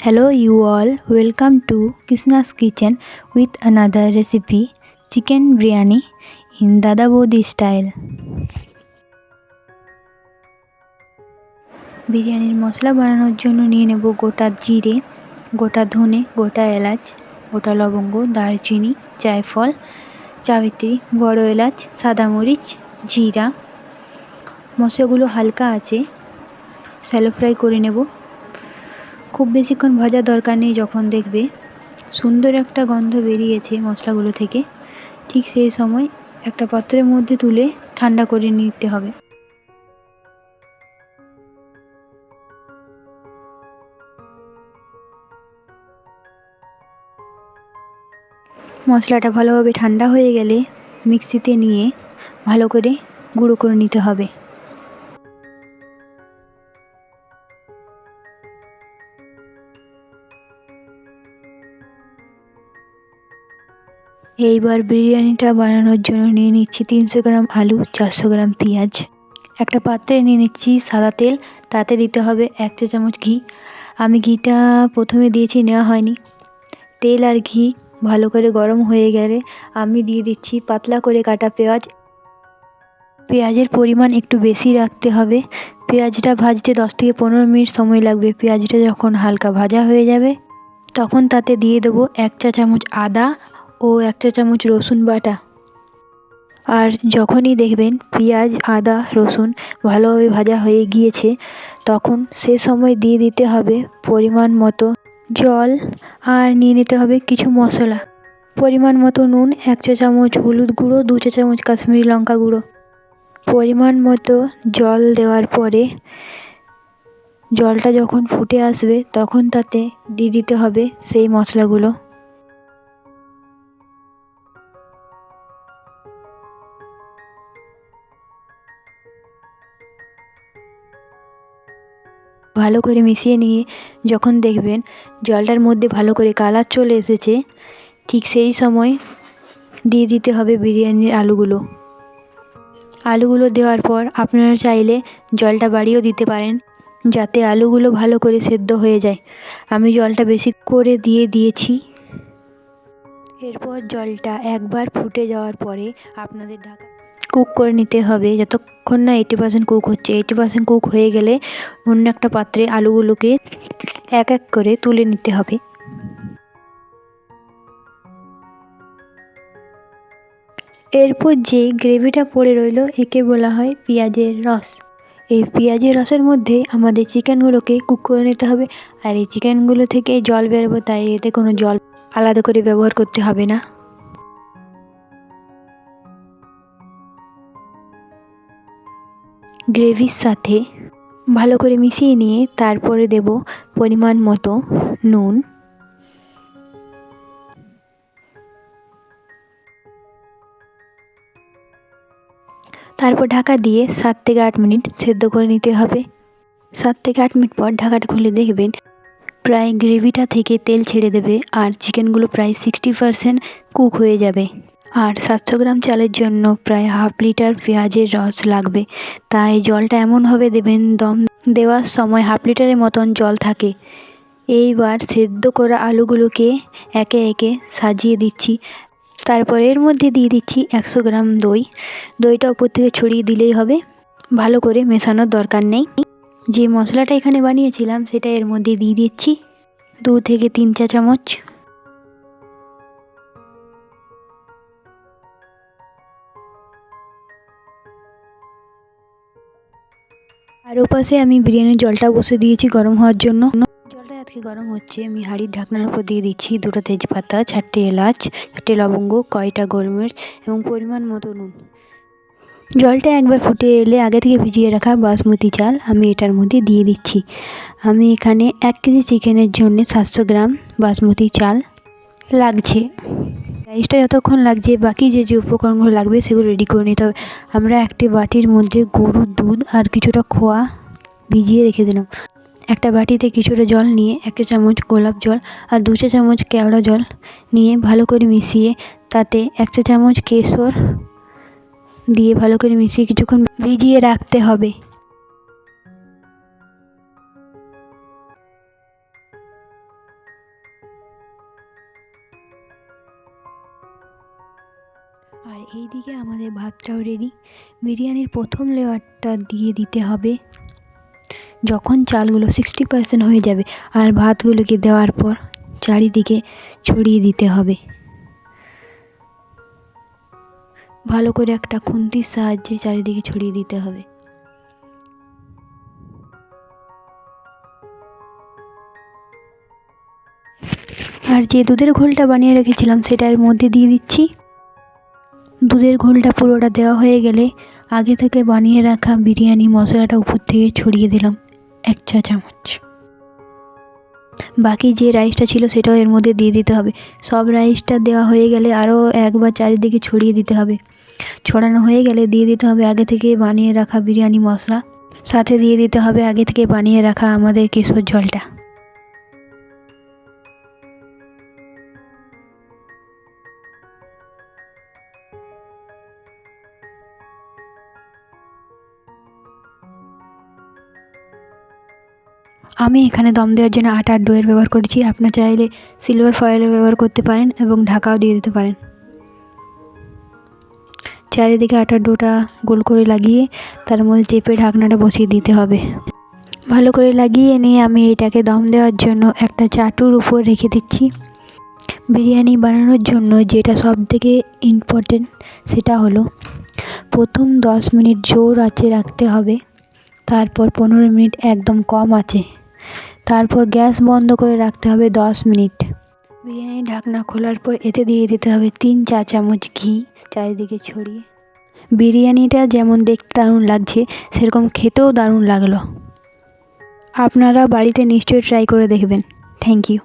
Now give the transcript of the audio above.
Hello you all, welcome to Krishna's Kitchen with another recipe, chicken biryani in Dada Bodi style. বিরিয়ানির মশলা বানানোর জন্য নিয়ে নেব গোটা জিরে, গোটা ধনে, গোটা এলাচ, গোটা লবঙ্গ, দারচিনি, জায়ফল, জাবিত্রি, বড় এলাচ, সাদা মরিচ, জিরা। মশলাগুলো হালকা আছে শ্যালো ফ্রাই করে নেব। খুব বেশিক্ষণ ভাজার দরকার নেই। যখন দেখবে সুন্দর একটা গন্ধ বেরিয়েছে মশলাগুলো থেকে, ঠিক সেই সময় একটা পাত্রের মধ্যে তুলে ঠান্ডা করে নিতে হবে। মশলাটা ভালোভাবে ঠান্ডা হয়ে গেলে মিক্সিতে নিয়ে ভালো করে গুঁড়ো করে নিতে হবে। এইবার বিরিয়ানিটা বানানোর জন্য নিয়ে নিচ্ছি 300 গ্রাম আলু, 400 গ্রাম পেঁয়াজ। একটা পাত্রে নিয়ে নিচ্ছি সাদা তেল, তাতে দিতে হবে 1 চা চামচ ঘি। আমি ঘিটা প্রথমে দিয়েছি, নেওয়া হয়নি। তেল আর ঘি ভালো করে গরম হয়ে গেলে আমি দিয়ে দিচ্ছি পাতলা করে কাটা পেঁয়াজ। পেঁয়াজের পরিমাণ একটু বেশি রাখতে হবে। পেঁয়াজটা ভাজতে 10 থেকে 15 মিনিট সময় লাগবে। পেঁয়াজটা যখন হালকা ভাজা হয়ে যাবে তখন তাতে দিয়ে দেবো 1 চা চামচ আদা ও 1 চা চামচ রসুন বাটা। আর যখনই দেখবেন পেঁয়াজ, আদা, রসুন ভালোভাবে ভাজা হয়ে গিয়েছে তখন সে সময় দিয়ে দিতে হবে পরিমাণ মতো জল, আর নিয়ে নিতে হবে কিছু মশলা। পরিমাণ মতো নুন, 1 চা চামচ হলুদ গুঁড়ো, 2 চা চামচ কাশ্মীরি লঙ্কা গুঁড়ো। পরিমাণ মতো জল দেওয়ার পরে জলটা যখন ফুটে আসবে তখন তাতে দিয়ে দিতে হবে সেই মশলাগুলো। ভালো করে মিশিয়ে নিয়ে যখন দেখবেন জলটার মধ্যে ভালো করে কালার চলে এসেছে, ঠিক সেই সময় দিয়ে দিতে হবে বিরিয়ানির আলুগুলো। আলুগুলো দেওয়ার পর আপনারা চাইলে জলটা বাড়িয়েও দিতে পারেন যাতে আলুগুলো ভালো করে সেদ্ধ হয়ে যায়। আমি জলটা বেশি করে দিয়েছি। এরপর জলটা একবার ফুটে যাওয়ার পরে আপনাদের ঢাকা কুক করে নিতে হবে যতক্ষণ না 80% কুক হচ্ছে। 80% কুক হয়ে গেলে অন্য একটা পাত্রে আলুগুলোকে এক এক করে তুলে নিতে হবে। এরপর যে গ্রেভিটা পড়ে রইল একে বলা হয় পেঁয়াজের রস। এই পেঁয়াজের রসের মধ্যে আমাদের চিকেনগুলোকে কুক করে নিতে হবে। আর এই চিকেনগুলো থেকে জল বেরোবে, তাই এতে কোনো জল আলাদা করে ব্যবহার করতে হবে না। গ্রেভির সাথে ভালো করে মিশিয়ে নিয়ে তারপরে দেব পরিমাণ মতো নুন, তারপর ঢাকা দিয়ে 7 থেকে 8 মিনিট সেদ্ধ করে নিতে হবে। 7 থেকে 8 মিনিট পর ঢাকাটা খুলে দেখবেন প্রায় গ্রেভিটা থেকে তেল ছেড়ে দেবে আর চিকেনগুলো প্রায় 60% কুক হয়ে যাবে। আর 700 গ্রাম চালের জন্য প্রায় হাফ লিটার পেঁয়াজের রস লাগবে, তাই জলটা এমনভাবে দেবেন দম দেওয়ার সময় হাফ লিটারের মতন জল থাকে। এইবার সেদ্ধ করা আলুগুলোকে একে একে সাজিয়ে দিচ্ছি। তারপর এর মধ্যে দিয়ে দিচ্ছি 100 গ্রাম দই। দইটা উপর থেকে ছড়িয়ে দিলেই হবে, ভালো করে মেশানোর দরকার নেই। যে মশলাটা এখানে বানিয়েছিলাম সেটা এর মধ্যে দিয়ে দিচ্ছি 2 থেকে 3 চা চামচ। আর ওপাশে আমি বিরিয়ানির জলটা বসে দিয়েছি গরম হওয়ার জন্য। জলটা আজকে গরম হচ্ছে। আমি হাঁড়ির ঢাকনার উপর দিয়ে দিচ্ছি 2টা তেজপাতা, 4টে এলাচ, 4টে লবঙ্গ, কয়টা গোলমরিচ এবং পরিমাণ মতো নুন। জলটা একবার ফুটে এলে আগে থেকে ভিজিয়ে রাখা বাসমতি চাল আমি এটার মধ্যে দিয়ে দিচ্ছি। আমি এখানে 1 কেজি চিকেনের জন্য 700 গ্রাম বাসমতি চাল লাগছে। রাইসটা যতক্ষণ লাগছে বাকি যে উপকরণগুলো লাগবে সেগুলো রেডি করে নিতে হবে। আমরা একটি বাটির মধ্যে গরুর দুধ আর কিছুটা খোয়া ভিজিয়ে রেখে দিলাম। একটা বাটিতে কিছুটা জল নিয়ে 1 চা চামচ গোলাপ জল আর 2 চা চামচ কেওড়া জল নিয়ে ভালো করে মিশিয়ে তাতে 1 চা চামচ কেশর দিয়ে ভালো করে মিশিয়ে কিছুক্ষণ ভিজিয়ে রাখতে হবে। এইদিকে আমাদের ভাতটাও রেডি। বিরিয়ানির প্রথম লেয়ারটা দিয়ে দিতে হবে যখন চালগুলো 60% হয়ে যাবে, আর ভাতগুলোকে দেওয়ার পর চারিদিকে ছড়িয়ে দিতে হবে। ভালো করে একটা খুন্তির সাহায্যে চারিদিকে ছড়িয়ে দিতে হবে। আর যে দুধের ঘোলটা বানিয়ে রেখেছিলাম সেটা এর মধ্যে দিয়ে দিচ্ছি। দুধের ঘোলটা পুরোটা দেওয়া হয়ে গেলে আগে থেকে বানিয়ে রাখা বিরিয়ানি মশলাটা উপর থেকে ছড়িয়ে দিলাম 1 চা চামচ। বাকি যে রাইসটা ছিল সেটাও এর মধ্যে দিয়ে দিতে হবে। সব রাইসটা দেওয়া হয়ে গেলে আরও একবার চারিদিকে ছড়িয়ে দিতে হবে। ছড়ানো হয়ে গেলে দিয়ে দিতে হবে আগে থেকে বানিয়ে রাখা বিরিয়ানি মশলা, সাথে দিয়ে দিতে হবে আগে থেকে বানিয়ে রাখা আমাদের কেশর জলটা। আমি এখানে দম দেওয়ার জন্য আটার ডোয়ের ব্যবহার করেছি। আপনারা চাইলে সিলভার ফয়েলের ব্যবহার করতে পারেন এবং ঢাকাও দিয়ে দিতে পারেন। চারিদিকে আটার ডোটা গোল করে লাগিয়ে তার মধ্যে চেপে ঢাকনাটা বসিয়ে দিতে হবে। ভালো করে লাগিয়ে নিয়ে আমি এটাকে দম দেওয়ার জন্য একটা চাটুর উপর রেখে দিচ্ছি। বিরিয়ানি বানানোর জন্য যেটা সবথেকে ইম্পর্টেন্ট সেটা হলো প্রথম 10 মিনিট জোর আঁচে রাখতে হবে, তারপর 15 মিনিট একদম কম আঁচে, তারপর গ্যাস বন্ধ করে রাখতে হবে 10 মিনিট। বিরিয়ানির ঢাকনা খোলার পর এতে দিয়ে দিতে হবে 3 চা চামচ ঘি চারিদিকে ছড়িয়ে। বিরিয়ানিটা যেমন দেখতে দারুণ লাগছে সেরকম খেতেও দারুণ লাগলো। আপনারা বাড়িতে নিশ্চয়ই ট্রাই করে দেখবেন। Thank you.